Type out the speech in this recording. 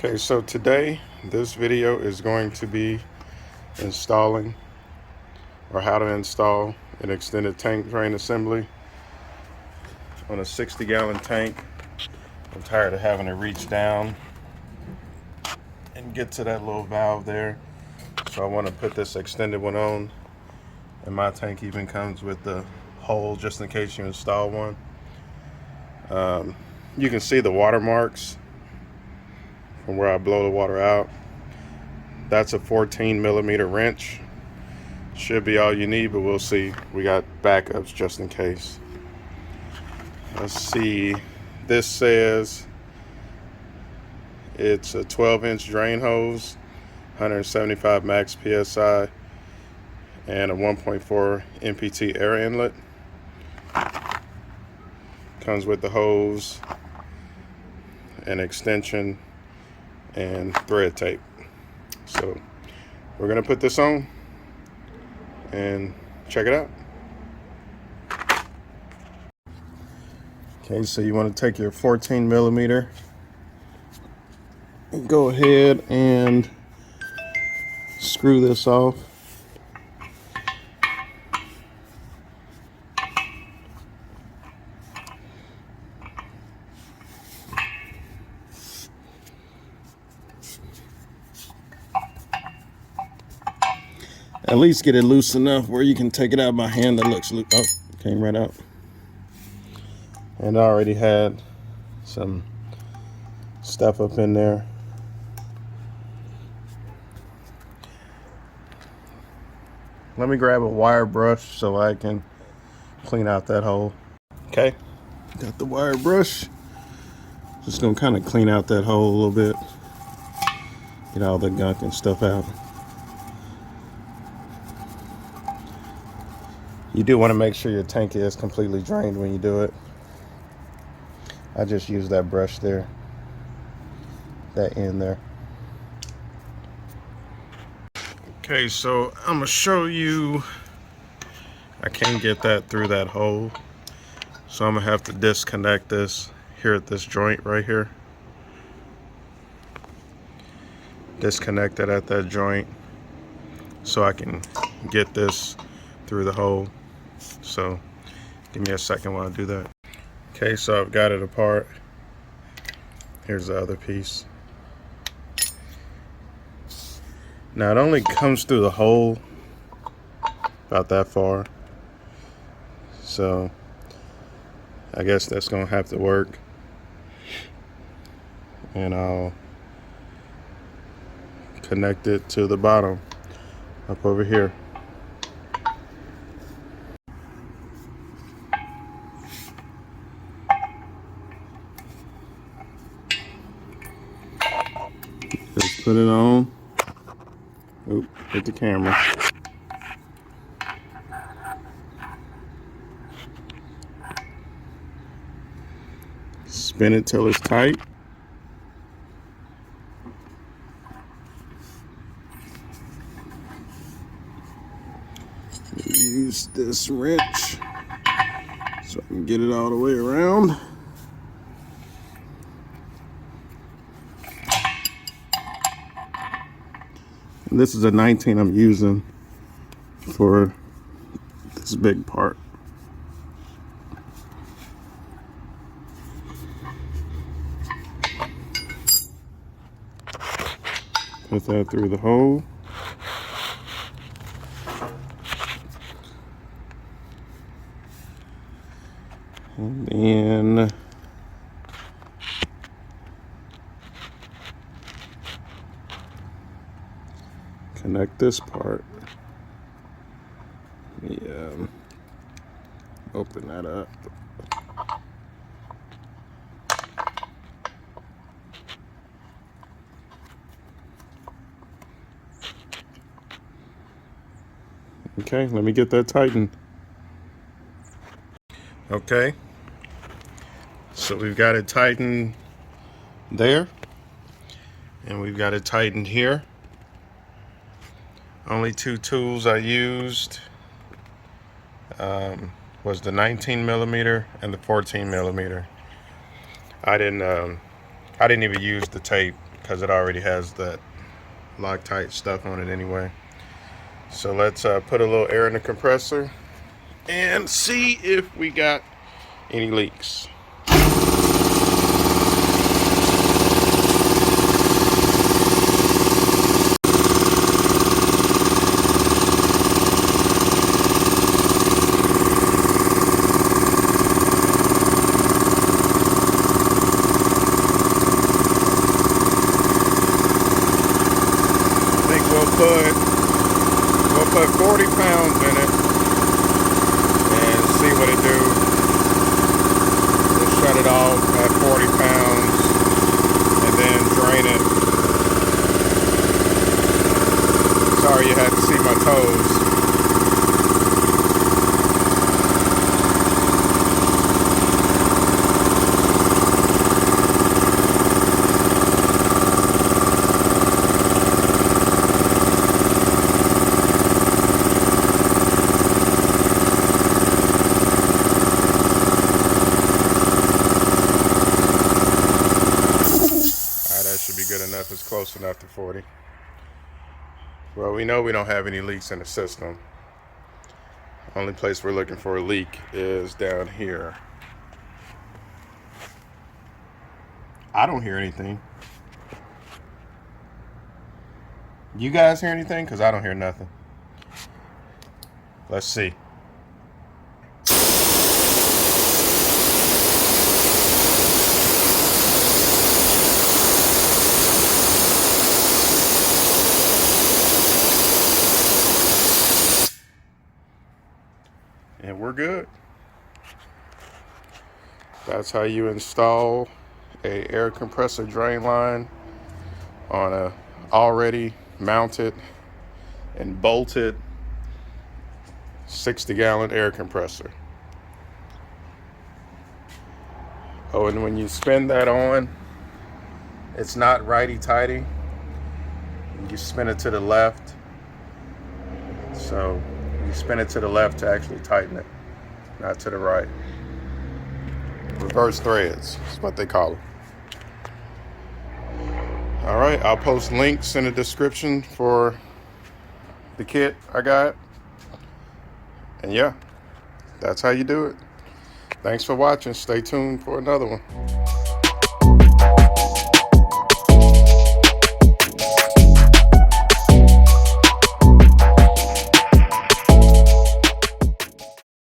Okay, so today this video is going to be installing or how to install an extended tank drain assembly on a 60-gallon tank. I'm tired of having to reach down and get to that little valve there, so I want to put this extended one on, and my tank even comes with the hole just in case you install one. You can see the watermarks from where I blow the water out. That's a 14mm wrench. Should be all you need, but we'll see. We got backups just in case. Let's see. This says it's a 12-inch drain hose, 175 max PSI, and a 1.4 MPT air inlet. Comes with the hose, an extension, and thread tape. So we're gonna put this on and check it out. Okay, so you want to take your 14mm and go ahead and screw this off. At least get it loose enough where you can take it out by hand. That looks loose. Oh, came right out. And I already had some stuff up in there. Let me grab a wire brush so I can clean out that hole. Okay, got the wire brush. Just gonna kind of clean out that hole a little bit. Get all the gunk and stuff out. You do want to make sure your tank is completely drained when you do it. I just use that brush there, that end there. Okay, so I'm gonna show you, I can't get that through that hole, so I'm gonna have to disconnect this here at this joint right here. Disconnect it at that joint so I can get this through the hole. So give me a second while I do that. Okay, so I've got it apart. Here's the other piece. Now it only comes through the hole about that far, so I guess that's gonna have to work, and I'll connect it to the bottom up over here. Just put it on. Oop, hit the camera. Spin it till it's tight. Use this wrench so I can get it all the way around. And this is a 19 I'm using for this big part. Put that through the hole. And then connect this part. Let me open that up. Okay, let me get that tightened. Okay, so we've got it tightened there, and we've got it tightened here. Only two tools I used was the 19mm and the 14mm. I didn't even use the tape. because it already has that Loctite stuff on it anyway. So let's put a little air in the compressor and see if we got any leaks. We'll put 40 pounds in it and see what it do. We'll shut it off at 40 pounds and then drain it. Sorry you had to see my toes. That should be good enough. It's close enough to 40. Well, we know we don't have any leaks in the system. Only place we're looking for a leak is down here. I don't hear anything. You guys hear anything? Because I don't hear nothing. Let's see. And we're good. That's how you install a air compressor drain line on a already mounted and bolted 60-gallon air compressor. Oh, and when you spin that on, it's not righty-tighty. You spin it to the left. So you spin it to the left to actually tighten it, not to the right. Reverse threads is what they call them. All right, I'll post links in the description for the kit I got. And yeah, that's how you do it. Thanks for watching. Stay tuned for another one.